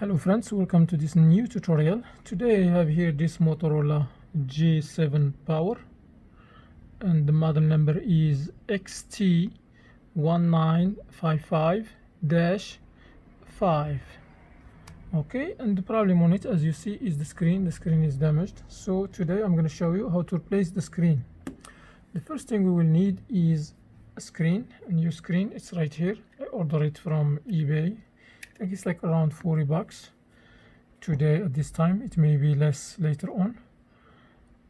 Hello friends, welcome to this new tutorial. Today I have here this Motorola G7 Power and the model number is XT1955-5. Okay, and the problem on it, as you see, is the screen is damaged. So today I'm going to show you how to replace the screen. The first thing we will need is a screen, a new screen. It's right here. I ordered it from eBay. I think it's like around $40 today at this time. It may be less later on.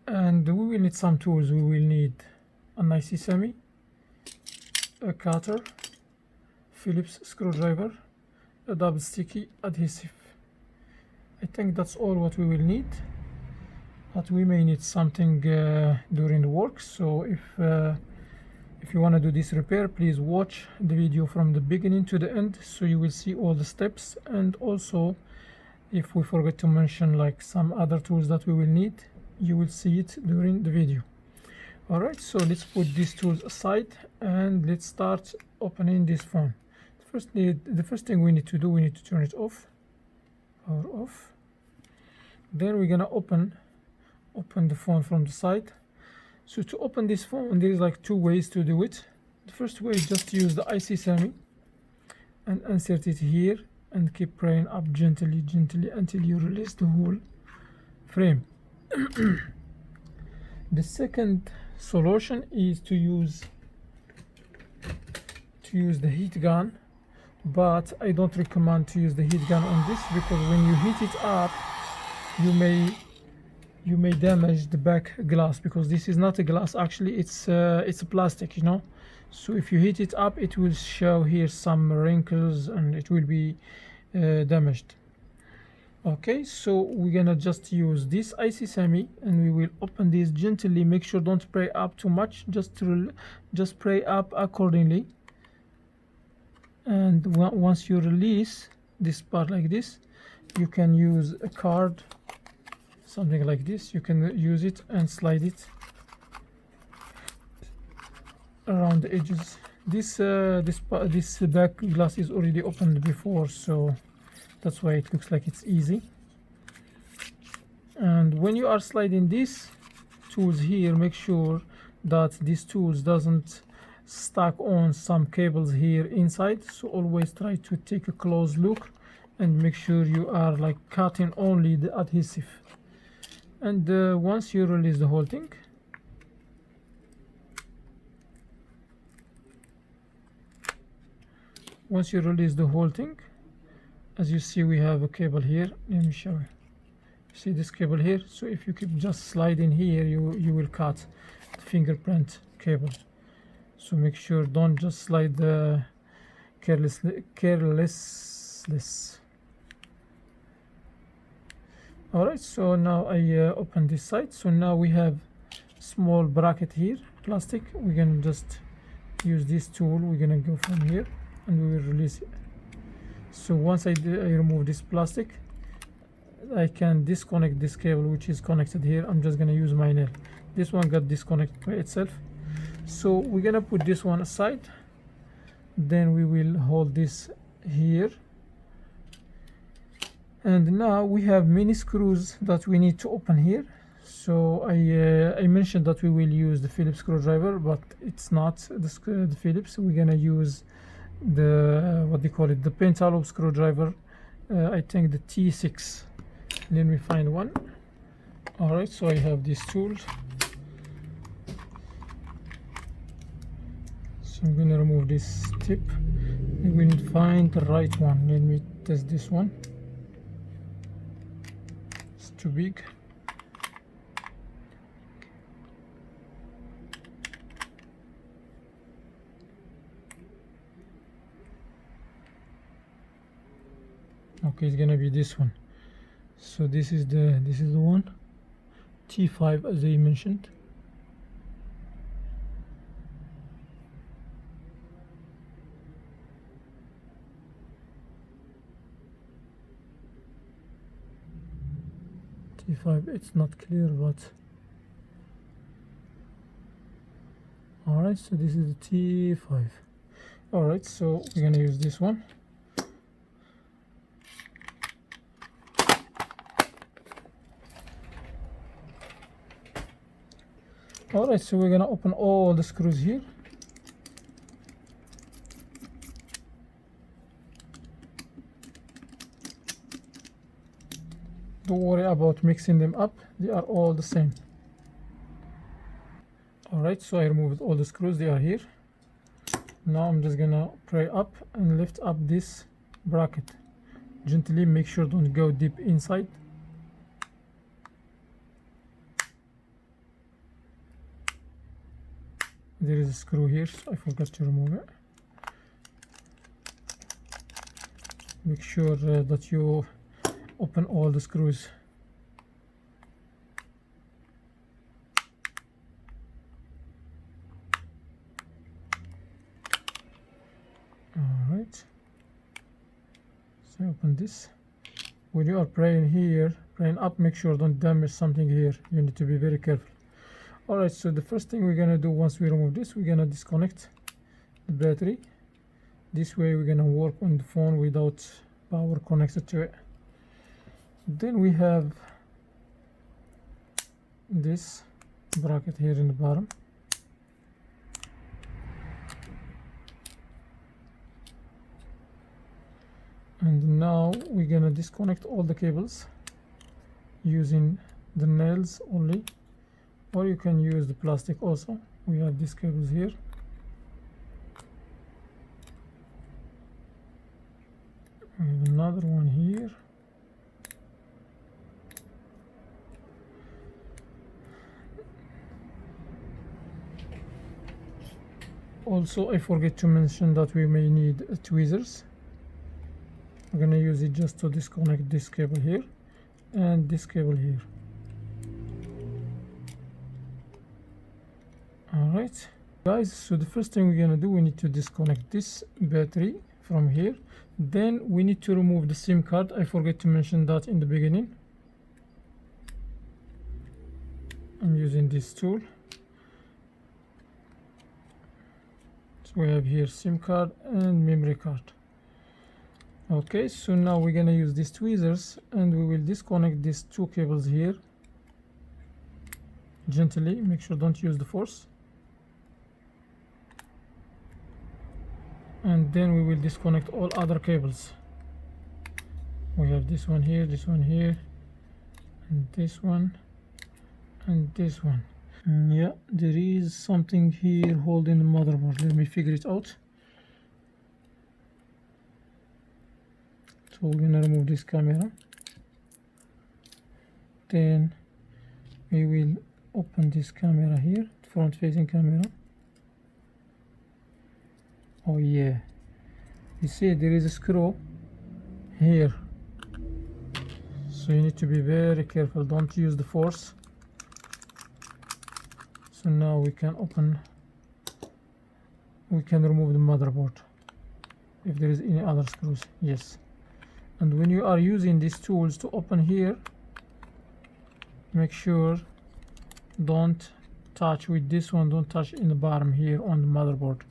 And we will need some tools. We will need an IC semi, a cutter, Phillips screwdriver, a double sticky adhesive. I think that's all what we will need, but we may need something during the work. So if you want to do this repair, please watch the video from the beginning to the end, so you will see all the steps. And also, if we forget to mention like some other tools that we will need, you will see it during the video. All right, so let's put these tools aside and let's start opening this phone. The first thing we need to do, we need to turn it off, power off. Then we're gonna open the phone from the side. So to open this phone, there is like two ways to do it. The first way is just use the IC semi and insert it here and keep pressing up gently until you release the whole frame. The second solution is to use the heat gun, but I don't recommend to use the heat gun on this, because when you heat it up, you may damage the back glass, because this is not a glass, actually it's a plastic, you know. So if you heat it up, it will show here some wrinkles and it will be damaged. Okay, so we're gonna just use this IC semi and we will open this gently. Make sure don't spray up too much, just spray up accordingly. And once you release this part like this, you can use a card, something like this. You can use it and slide it around the edges. This back glass is already opened before, so that's why it looks like it's easy. And when you are sliding these tools here, make sure that these tools doesn't stuck on some cables here inside. So always try to take a close look and make sure you are like cutting only the adhesive. And once you release the whole thing, as you see, we have a cable here. Let me show you. See this cable here? So if you keep just sliding here, you will cut the fingerprint cable. So make sure don't just slide the carelessly. All right, so now I open this side. So now we have small bracket here, plastic. We're gonna just use this tool. We're gonna go from here and we will release it. So once I remove this plastic, I can disconnect this cable which is connected here. I'm just gonna use my nail. This one got disconnected by itself. So we're gonna put this one aside. Then we will hold this here. And now we have many screws that we need to open here. So I mentioned that we will use the Phillips screwdriver, but it's not the Phillips. We're gonna use the what they call it, the pentalobe screwdriver. I think the T6. Let me find one. All right, so I have these tools. So I'm gonna remove this tip. We will find the right one. Let me test this one. It's too big. Okay, it's gonna be this one. So this is the one, T5 as I mentioned. T5, it's not clear, but all right, so this is the T5. All right, so we're gonna use this one. Alright, so we're gonna open all the screws here. Don't worry about mixing them up, they are all the same. Alright, so I removed all the screws, they are here. Now I'm just gonna pry up and lift up this bracket gently. Make sure don't go deep inside. There is a screw here, so I forgot to remove it. Make sure that you open all the screws. Alright, so open this. When you are prying here, prying up, make sure don't damage something here. You need to be very careful. Alright, so the first thing we're gonna do once we remove this, we're gonna disconnect the battery. This way we're gonna work on the phone without power connected to it. Then we have this bracket here in the bottom. And now we're gonna disconnect all the cables using the nails only, or you can use the plastic also. We have these cables here. And another one here. Also, I forget to mention that we may need tweezers. I'm gonna use it just to disconnect this cable here and this cable here. Alright guys, so the first thing we're gonna do, we need to disconnect this battery from here. Then we need to remove the SIM card. I forget to mention that in the beginning. I'm using this tool. So we have here SIM card and memory card. Okay, so now we're gonna use these tweezers and we will disconnect these two cables here gently. Make sure don't use the force. And then we will disconnect all other cables. We have this one here, and this one, and this one. Yeah, there is something here holding the motherboard. Let me figure it out. So we're gonna remove this camera. Then we will open this camera here, front facing camera. Oh yeah, you see there is a screw here, so you need to be very careful, don't use the force. So now we can remove the motherboard if there is any other screws. Yes, and when you are using these tools to open here, make sure don't touch with this one, don't touch in the bottom here on the motherboard,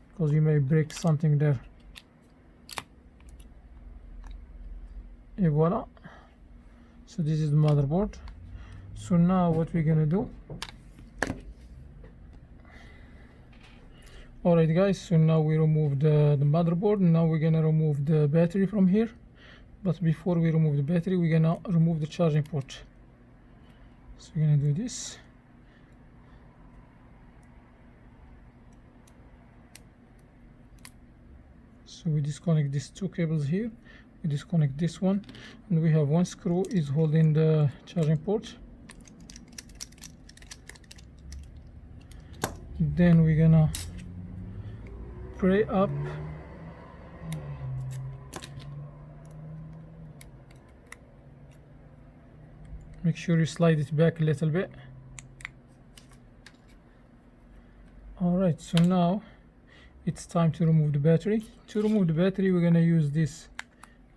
because you may break something there. Et voila. So this is the motherboard. So now what we're gonna do, alright guys, so now we removed the motherboard. Now we're gonna remove the battery from here, but before we remove the battery, we're gonna remove the charging port. So we're gonna do this. So we disconnect these two cables here, we disconnect this one, and we have one screw is holding the charging port. Then we're gonna pray up make sure you slide it back a little bit. Alright, so now it's time to remove the battery. To remove the battery, we're gonna use this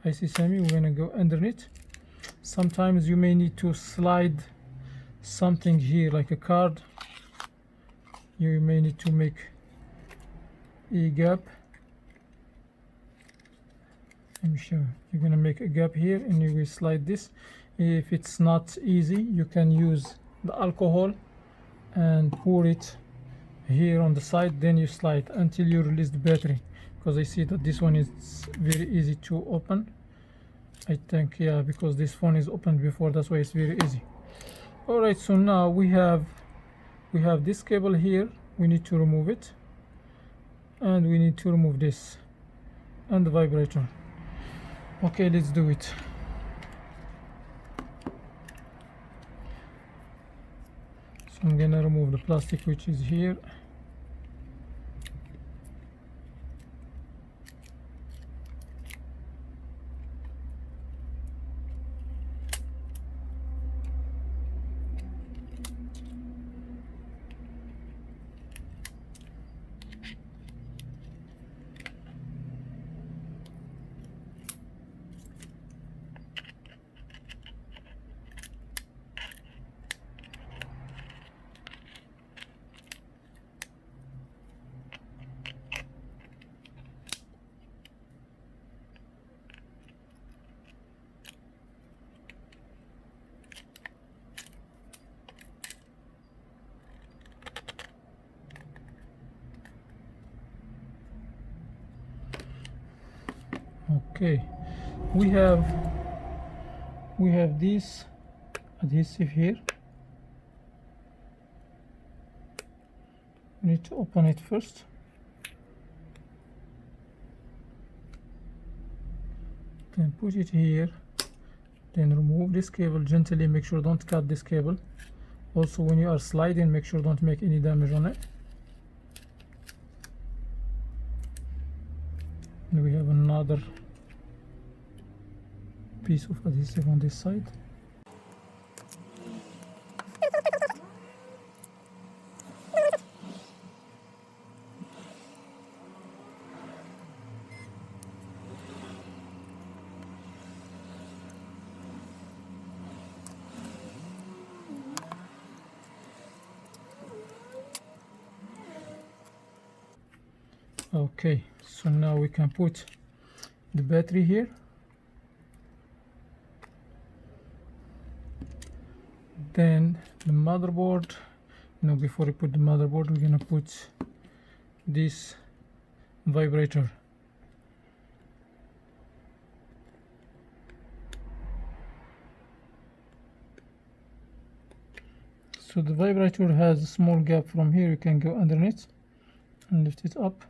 IC semi. We're gonna go underneath. Sometimes you may need to slide something here like a card. You may need to make a gap. Let me show you. You're gonna make a gap here and you will slide this. If it's not easy, you can use the alcohol and pour it here on the side, then you slide until you release the battery, because I see that this one is very easy to open. I think, yeah, because this phone is opened before, that's why it's very easy. All right, so now we have this cable here. We need to remove it, and we need to remove this and the vibrator. Okay, let's do it. So I'm gonna remove the plastic which is here. Okay, we have this adhesive here. We need to open it first. Then put it here. Then remove this cable gently. Make sure don't cut this cable. Also, when you are sliding, make sure don't make any damage on it. And we have another piece of adhesive on this side. Okay, so now we can put the battery here. Then the motherboard. No, before we put the motherboard, we're gonna put this vibrator. So the vibrator has a small gap from here. You can go underneath and lift it up.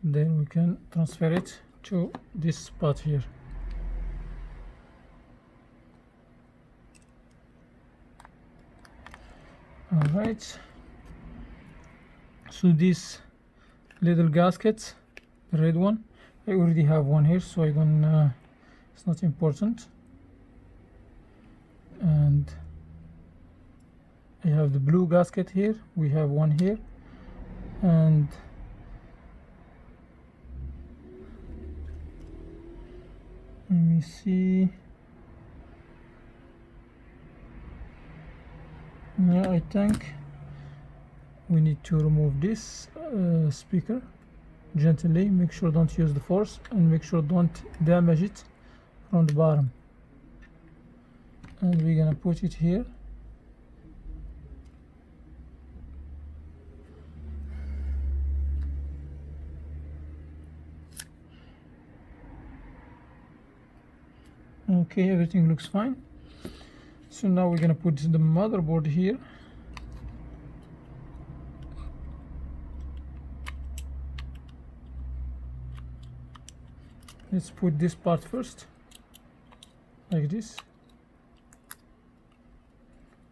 Then we can transfer it to this spot here. All right, so this little gasket, the red one, I already have one here, so I don't it's not important. And I have the blue gasket here. We have one here, and let me see. Yeah, I think we need to remove this speaker gently. Make sure don't use the force, and make sure don't damage it from the bottom. And we're gonna put it here. Okay, everything looks fine. So now we're gonna put the motherboard here. Let's put this part first, like this.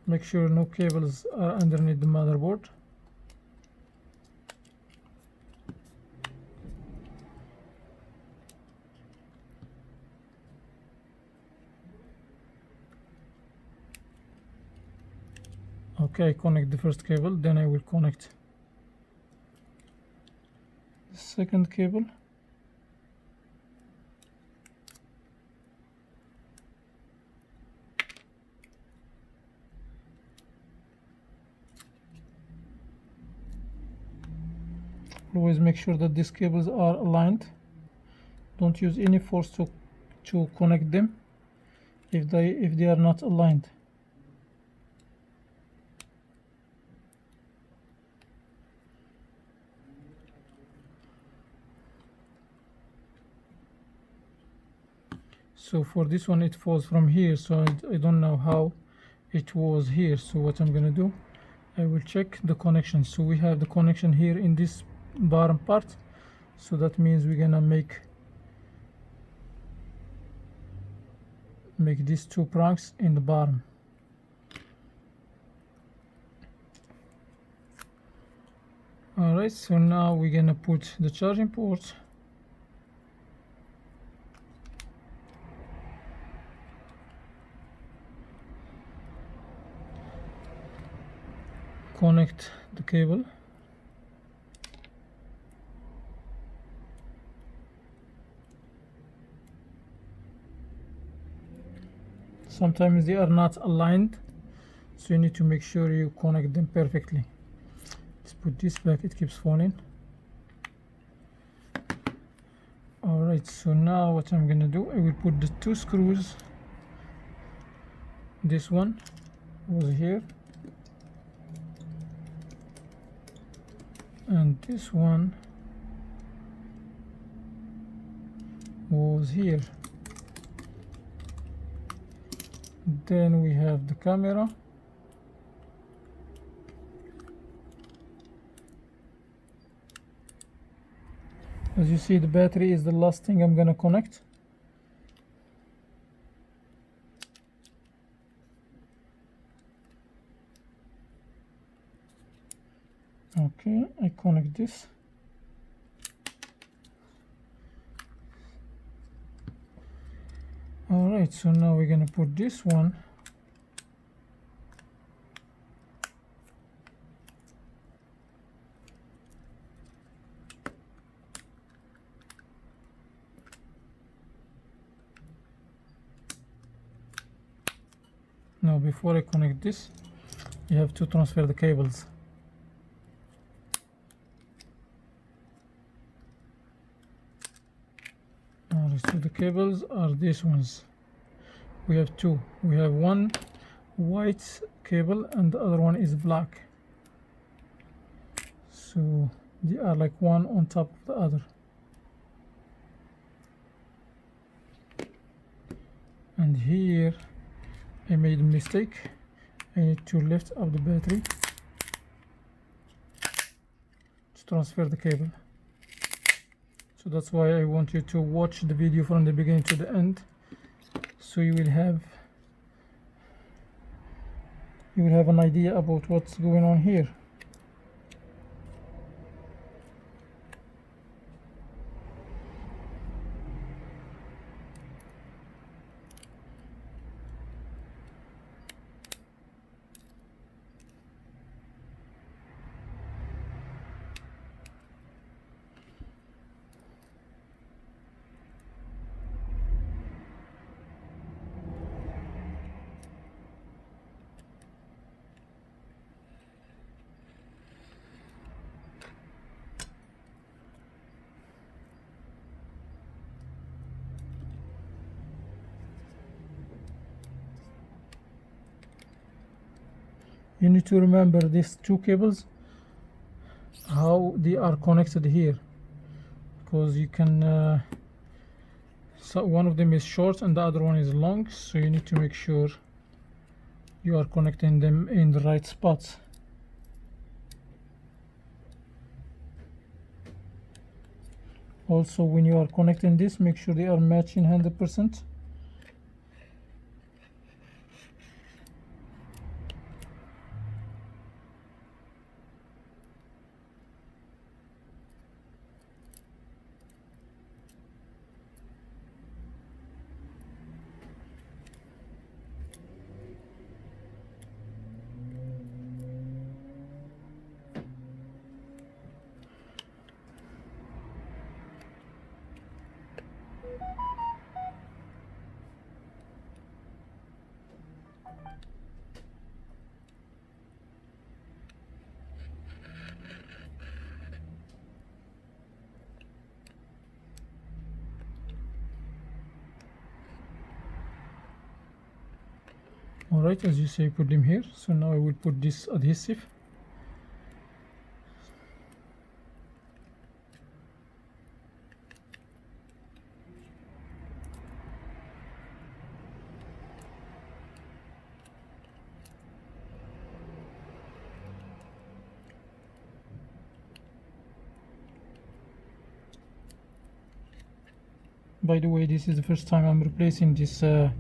Make sure no cables are underneath the motherboard. Okay, I connect the first cable, then I will connect the second cable. Always make sure that these cables are aligned. Don't use any force to connect them if they are not aligned. So for this one it falls from here, so I don't know how it was here. So what I'm gonna do, I will check the connection. So we have the connection here in this bottom part, so that means we're gonna make these two prongs in the bottom. Alright, so now we're gonna put the charging port. Connect the cable. Sometimes they are not aligned, so you need to make sure you connect them perfectly. Let's put this back, it keeps falling. Alright, so now what I'm gonna do, I will put the two screws. This one was here, and this one was here. Then we have the camera. As you see, the battery is the last thing I'm gonna connect. Okay, I connect this. Alright, so now we're gonna put this one. Now before I connect this, you have to transfer the cables. Alright, so the cables are these ones. We have two. We have one white cable and the other one is black. So they are like one on top of the other. And here I made a mistake. I need to lift up the battery to transfer the cable. So that's why I want you to watch the video from the beginning to the end, so you will have an idea about what's going on here. You need to remember these two cables, how they are connected here, because you can so one of them is short and the other one is long, so you need to make sure you are connecting them in the right spots. Also, when you are connecting this, make sure they are matching 100%. Alright, as you say, put them here. So now I will put this adhesive. By the way, this is the first time I'm replacing this the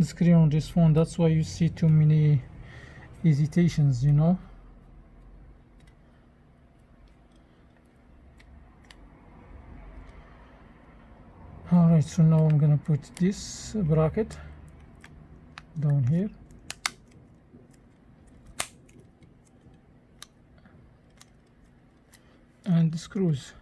screen on this phone. That's why you see too many hesitations, you know. Alright, so now I'm gonna put this bracket down here. And the screws.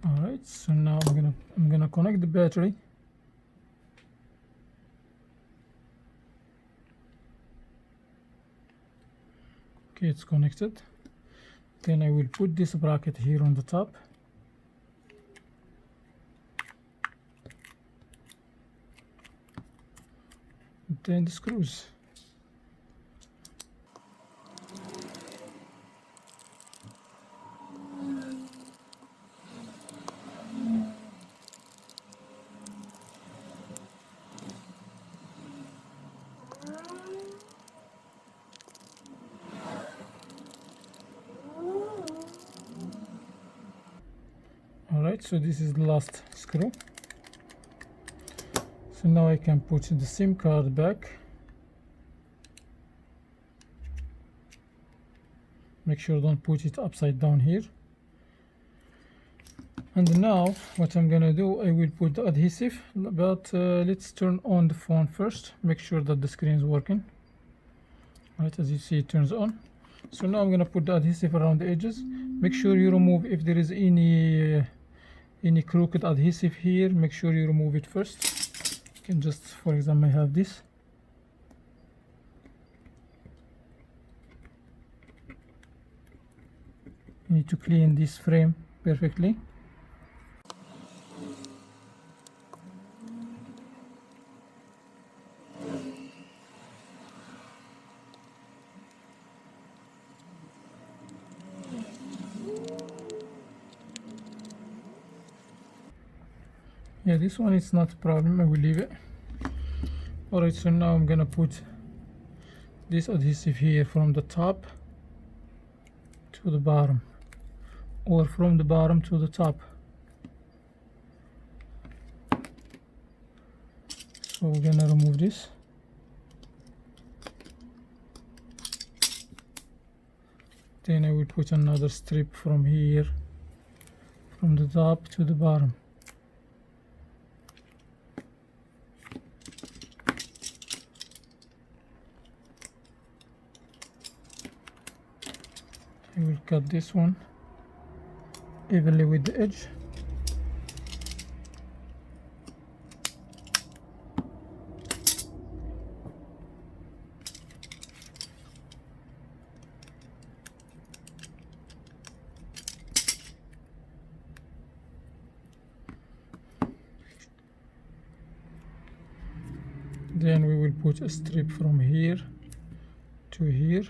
Alright, so now I'm gonna connect the battery. Okay, it's connected. Then I will put this bracket here on the top. Then the screws. Alright, so this is the last screw. So now I can put the SIM card back. Make sure don't put it upside down here. And now what I'm gonna do, I will put the adhesive, but let's turn on the phone first. Make sure that the screen is working. Right, as you see, it turns on. So now I'm gonna put the adhesive around the edges. Make sure you remove if there is any crooked adhesive here. Make sure you remove it first. You can just, for example, I have this. You need to clean this frame perfectly. Yeah, this one is not a problem, I will leave it. Alright, so now I'm gonna put this adhesive here from the top to the bottom, or from the bottom to the top. So we're gonna remove this. Then I will put another strip from here, from the top to the bottom. I will cut this one evenly with the edge. Then we will put a strip from here to here.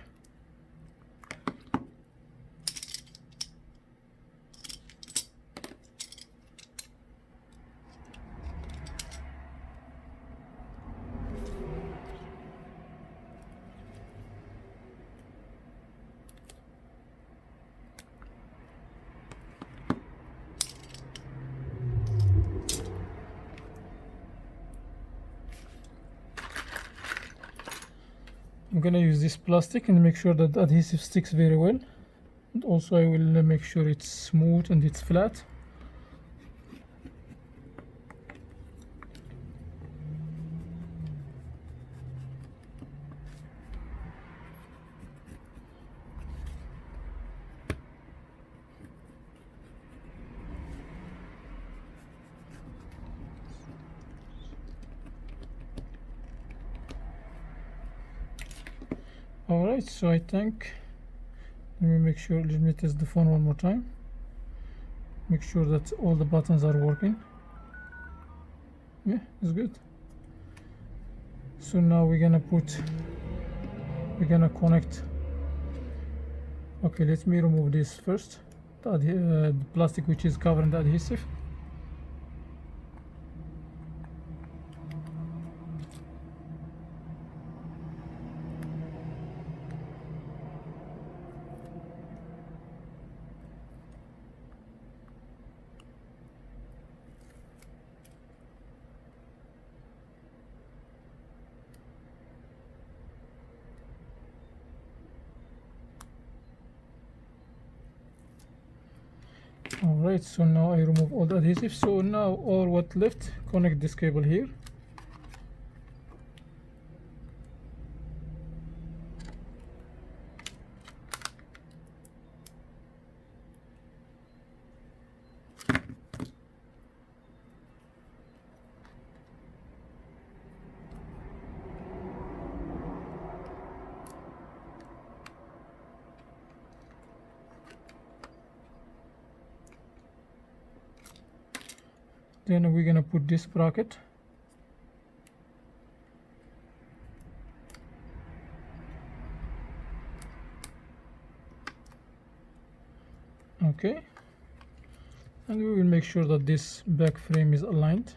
I'm gonna use this plastic and make sure that the adhesive sticks very well. And also I will make sure it's smooth and it's flat. Alright, so I think, let me make sure, let me test the phone one more time. make sure that all the buttons are working. Yeah, it's good. So now we're gonna connect. Okay, let me remove this first, the plastic which is covering the adhesive. Alright, so now I remove all the adhesive. So now all what left, connect this cable here. Then we're gonna put this bracket. Okay, and we will make sure that this back frame is aligned,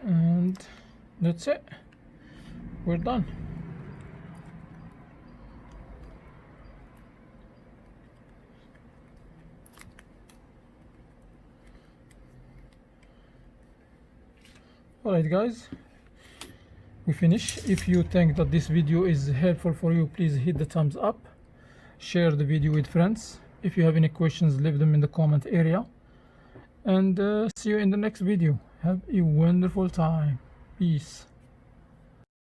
and that's it, we're done. Alright guys, we finish. If you think that this video is helpful for you, please hit the thumbs up, share the video with friends. If you have any questions, leave them in the comment area, and see you in the next video. Have a wonderful time. Peace.